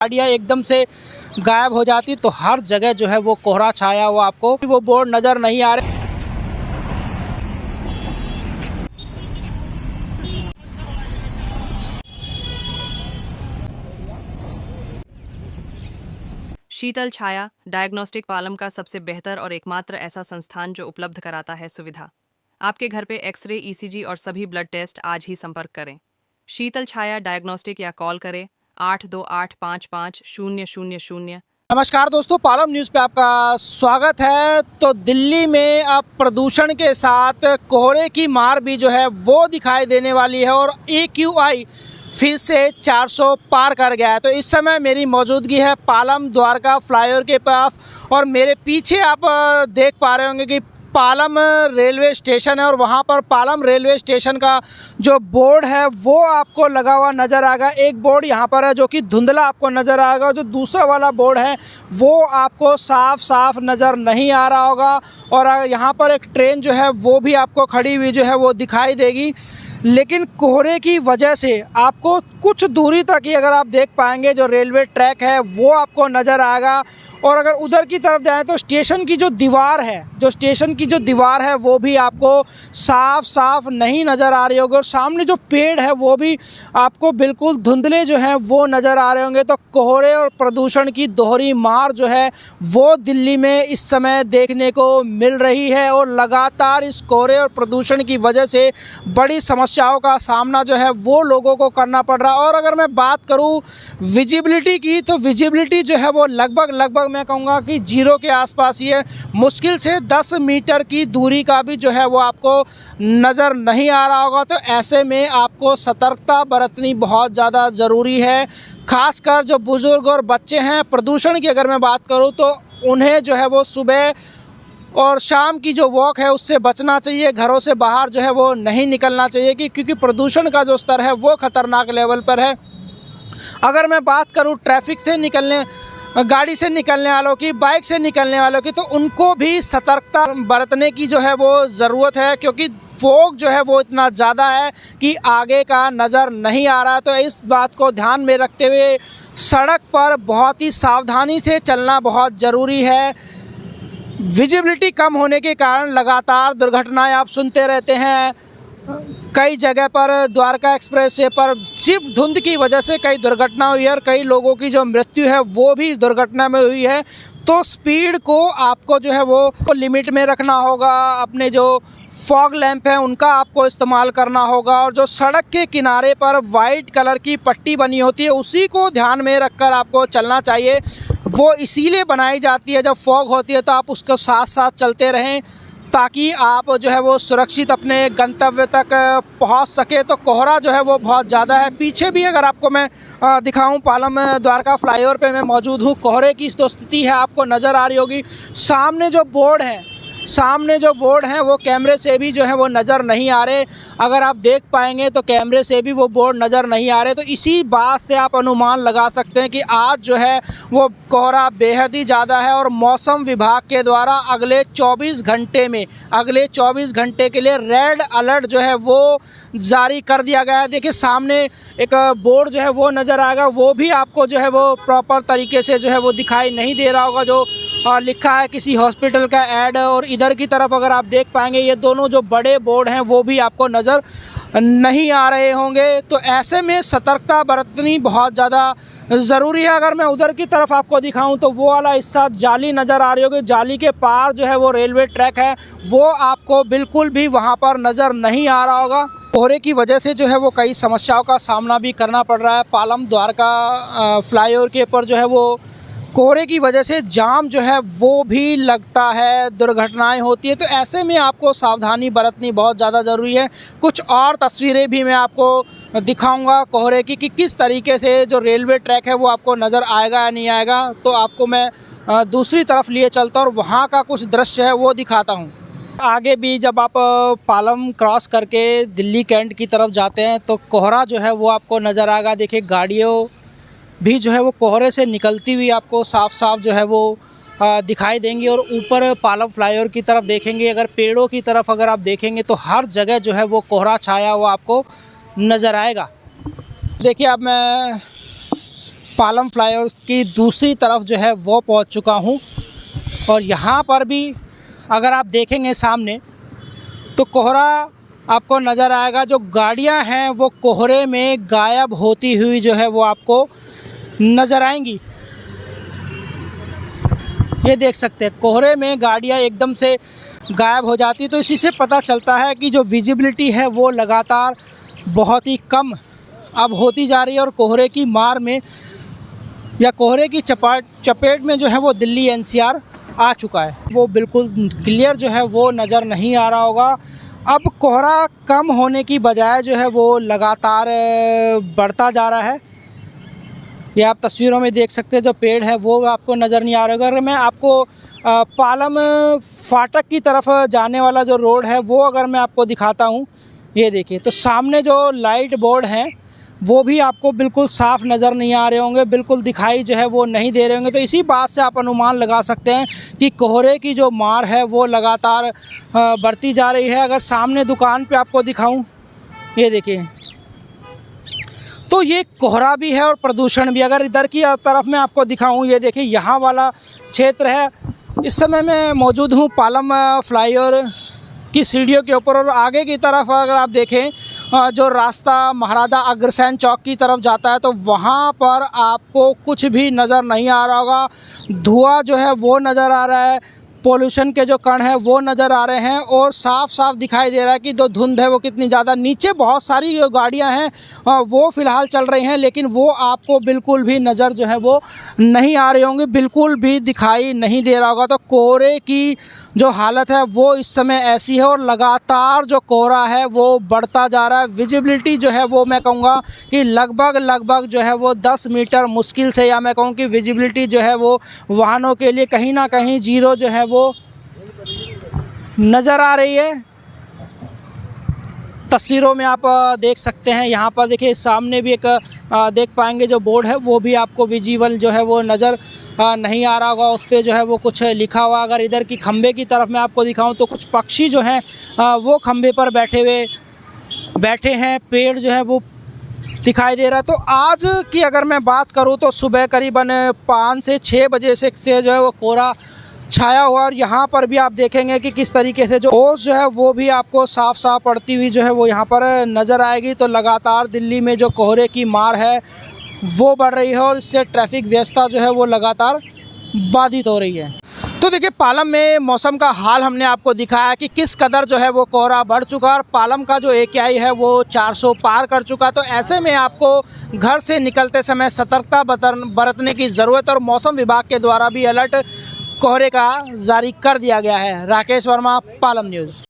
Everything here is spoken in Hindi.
गाड़ियाँ एकदम से गायब हो जाती, तो हर जगह जो है वो कोहरा छाया हुआ, आपको वो बोर्ड नज़र नहीं आ रहे। शीतल छाया डायग्नोस्टिक पालम का सबसे बेहतर और एकमात्र ऐसा संस्थान जो उपलब्ध कराता है सुविधा। आपके घर पे एक्सरे, ईसीजी और सभी ब्लड टेस्ट आज ही संपर्क करें। शीतल छाया डायग्नोस्टिक या कॉल करें 82855000। नमस्कार दोस्तों, पालम न्यूज़ पे आपका स्वागत है। तो दिल्ली में अब प्रदूषण के साथ कोहरे की मार भी जो है वो दिखाई देने वाली है और AQI फिर से 400 पार कर गया है। तो इस समय मेरी मौजूदगी है पालम द्वारका फ्लाईओवर के पास और मेरे पीछे आप देख पा रहे होंगे कि पालम रेलवे स्टेशन है और वहाँ पर पालम रेलवे स्टेशन का जो बोर्ड है वो आपको लगा हुआ नज़र आएगा। एक बोर्ड यहाँ पर है जो कि धुंधला आपको नज़र आएगा, जो दूसरा वाला बोर्ड है वो आपको साफ साफ नज़र नहीं आ रहा होगा। और यहाँ पर एक ट्रेन जो है वो भी आपको खड़ी हुई जो है वो दिखाई देगी, लेकिन कोहरे की वजह से आपको कुछ दूरी तक ही अगर आप देख पाएंगे जो रेलवे ट्रैक है वो आपको नज़र आएगा। और अगर उधर की तरफ जाएं तो स्टेशन की जो दीवार है वो भी आपको साफ साफ नहीं नज़र आ रही होगी और सामने जो पेड़ है वो भी आपको बिल्कुल धुंधले जो हैं वो नज़र आ रहे होंगे। तो कोहरे और प्रदूषण की दोहरी मार जो है वो दिल्ली में इस समय देखने को मिल रही है और लगातार इस कोहरे और प्रदूषण की वजह से बड़ी समस्याओं का सामना जो है वो लोगों को करना पड़ रहा है। और अगर मैं बात करूं विजिबिलिटी की, तो विजिबिलिटी जो है वो लगभग मैं कहूँगा कि जीरो के आसपास ही है। मुश्किल से 10 मीटर की दूरी का भी जो है वो आपको नज़र नहीं आ रहा होगा। तो ऐसे में आपको सतर्कता बरतनी बहुत ज़्यादा ज़रूरी है, खासकर जो बुज़ुर्ग और बच्चे हैं। प्रदूषण की अगर मैं बात करूँ तो उन्हें जो है वो सुबह और शाम की जो वॉक है उससे बचना चाहिए, घरों से बाहर जो है वो नहीं निकलना चाहिए क्योंकि प्रदूषण का जो स्तर है वो ख़तरनाक लेवल पर है। अगर मैं बात करूँ ट्रैफिक से निकलने, गाड़ी से निकलने वालों की, बाइक से निकलने वालों की, तो उनको भी सतर्कता बरतने की जो है वो ज़रूरत है क्योंकि फॉग जो है वो इतना ज़्यादा है कि आगे का नज़र नहीं आ रहा। तो इस बात को ध्यान में रखते हुए सड़क पर बहुत ही सावधानी से चलना बहुत ज़रूरी है। विजिबिलिटी कम होने के कारण लगातार दुर्घटनाएं आप सुनते रहते हैं। कई जगह पर द्वारका एक्सप्रेस वे पर सिर्फ धुंध की वजह से कई दुर्घटना हुई है और कई लोगों की जो मृत्यु है वो भी इस दुर्घटना में हुई है। तो स्पीड को आपको जो है वो लिमिट में रखना होगा। अपने जो फॉग लैंप है उनका आपको इस्तेमाल करना होगा और जो सड़क के किनारे पर वाइट कलर की पट्टी बनी होती है उसी को ध्यान में रखकर आपको चलना चाहिए। वो इसीलिए बनाई जाती है, जब फॉग होती है तो आप उसके साथ साथ चलते रहें ताकि आप जो है वो सुरक्षित अपने गंतव्य तक पहुंच सके। तो कोहरा जो है वो बहुत ज़्यादा है। पीछे भी अगर आपको मैं दिखाऊं, पालम द्वारका फ्लाईओवर पे मैं मौजूद हूं। कोहरे की जो स्थिति है आपको नज़र आ रही होगी। सामने जो बोर्ड है वो कैमरे से भी जो है वो नज़र नहीं आ रहे। अगर आप देख पाएंगे तो कैमरे से भी वो बोर्ड नज़र नहीं आ रहे। तो इसी बात से आप अनुमान लगा सकते हैं कि आज जो है वो कोहरा बेहद ही ज़्यादा है और मौसम विभाग के द्वारा अगले 24 घंटे के लिए रेड अलर्ट जो है वो जारी कर दिया गया है। देखिए सामने एक बोर्ड जो है वो नज़र आएगा, वो भी आपको जो है वो प्रॉपर तरीके से जो है वो दिखाई नहीं दे रहा होगा, जो लिखा है किसी हॉस्पिटल का ऐड। और इधर की तरफ अगर आप देख पाएंगे ये दोनों जो बड़े बोर्ड हैं वो भी आपको नज़र नहीं आ रहे होंगे। तो ऐसे में सतर्कता बरतनी बहुत ज़्यादा ज़रूरी है। अगर मैं उधर की तरफ आपको दिखाऊं तो वो वाला हिस्सा जाली नज़र आ रही होगी, जाली के पार जो है वो रेलवे ट्रैक है, वो आपको बिल्कुल भी वहाँ पर नज़र नहीं आ रहा होगा। कोहरे की वजह से जो है वो कई समस्याओं का सामना भी करना पड़ रहा है। पालम द्वारका फ्लाईओवर के ऊपर जो है वो कोहरे की वजह से जाम जो है वो भी लगता है, दुर्घटनाएं होती है। तो ऐसे में आपको सावधानी बरतनी बहुत ज़्यादा ज़रूरी है। कुछ और तस्वीरें भी मैं आपको दिखाऊंगा कोहरे की कि किस तरीके से जो रेलवे ट्रैक है वो आपको नज़र आएगा या नहीं आएगा। तो आपको मैं दूसरी तरफ लिए चलता हूँ और वहाँ का कुछ दृश्य है वो दिखाता हूँ। आगे भी जब आप पालम क्रॉस करके दिल्ली कैंट की तरफ जाते हैं तो कोहरा जो है वो आपको नज़र आएगा। देखिए गाड़ियों भी जो है वो कोहरे से निकलती हुई आपको साफ साफ जो है वो दिखाई देंगी। और ऊपर पालम फ्लाईओवर की तरफ देखेंगे, अगर पेड़ों की तरफ अगर आप देखेंगे तो हर जगह जो है वो कोहरा छाया हुआ आपको नज़र आएगा। देखिए अब मैं पालम फ्लाईओवर की दूसरी तरफ जो है वो पहुंच चुका हूं और यहाँ पर भी अगर आप देखेंगे सामने तो कोहरा आपको नज़र आएगा। जो गाड़ियां हैं वो कोहरे में गायब होती हुई जो है वो आपको नज़र आएंगी। ये देख सकते हैं कोहरे में गाड़ियां एकदम से गायब हो जाती, तो इसी से पता चलता है कि जो विजिबिलिटी है वो लगातार बहुत ही कम अब होती जा रही है और कोहरे की मार में या कोहरे की चपेट में जो है वो दिल्ली एनसीआर आ चुका है। वो बिल्कुल क्लियर जो है वो नज़र नहीं आ रहा होगा। अब कोहरा कम होने की बजाय जो है वो लगातार बढ़ता जा रहा है। ये आप तस्वीरों में देख सकते हैं, जो पेड़ है वो आपको नज़र नहीं आ रहा होगा। अगर मैं आपको पालम फाटक की तरफ जाने वाला जो रोड है वो अगर मैं आपको दिखाता हूँ, ये देखिए, तो सामने जो लाइट बोर्ड हैं वो भी आपको बिल्कुल साफ़ नज़र नहीं आ रहे होंगे, बिल्कुल दिखाई जो है वो नहीं दे रहे होंगे। तो इसी बात से आप अनुमान लगा सकते हैं कि कोहरे की जो मार है वो लगातार बढ़ती जा रही है। अगर सामने दुकान पे आपको दिखाऊं, ये देखिए, तो ये कोहरा भी है और प्रदूषण भी। अगर इधर की तरफ मैं आपको दिखाऊं, ये देखिए यहाँ वाला क्षेत्र है। इस समय मैं मौजूद हूँ पालम फ्लाईओवर की सीढ़ियों के ऊपर और आगे की तरफ अगर आप देखें जो रास्ता महाराजा अग्रसेन चौक की तरफ जाता है तो वहाँ पर आपको कुछ भी नज़र नहीं आ रहा होगा। धुआं जो है वो नज़र आ रहा है, पोल्यूशन के जो कण हैं वो नज़र आ रहे हैं और साफ साफ दिखाई दे रहा है कि जो धुंध है वो कितनी ज़्यादा। नीचे बहुत सारी जो गाड़ियां हैं वो फ़िलहाल चल रही हैं, लेकिन वो आपको बिल्कुल भी नज़र जो है वो नहीं आ रही होंगी, बिल्कुल भी दिखाई नहीं दे रहा होगा। तो कोहरे की जो हालत है वो इस समय ऐसी है और लगातार जो कोहरा है वो बढ़ता जा रहा है। विजिबिलिटी जो है वो मैं कहूँगा कि लगभग जो है वो 10 मीटर मुश्किल से, या मैं कहूँ कि विजिबिलिटी जो है वो वाहनों के लिए कहीं ना कहीं जीरो जो है वो नज़र आ रही है। तस्वीरों में आप देख सकते हैं, यहाँ पर देखिए सामने भी एक देख पाएंगे जो बोर्ड है वो भी आपको विजिबल जो है वो नज़र नहीं आ रहा होगा। उस पर जो है वो कुछ लिखा हुआ। अगर इधर की खंबे की तरफ मैं आपको दिखाऊं तो कुछ पक्षी जो हैं वो खंबे पर बैठे हैं, पेड़ जो है वो दिखाई दे रहा है। तो आज की अगर मैं बात करूं तो सुबह करीबन 5 से 6 बजे से जो है वो कोहरा छाया हुआ और यहाँ पर भी आप देखेंगे कि किस तरीके से जो ओस जो है वो भी आपको साफ साफ पड़ती हुई जो है वो यहाँ पर नज़र आएगी। तो लगातार दिल्ली में जो कोहरे की मार है वो बढ़ रही है और इससे ट्रैफिक व्यवस्था जो है वो लगातार बाधित हो रही है। तो देखिए पालम में मौसम का हाल हमने आपको दिखाया कि किस कदर जो है वो कोहरा बढ़ चुका है और पालम का जो AQI है वो 400 पार कर चुका। तो ऐसे में आपको घर से निकलते समय सतर्कता बरतने की ज़रूरत और मौसम विभाग के द्वारा भी अलर्ट कोहरे का जारी कर दिया गया है। राकेश वर्मा, पालम न्यूज़।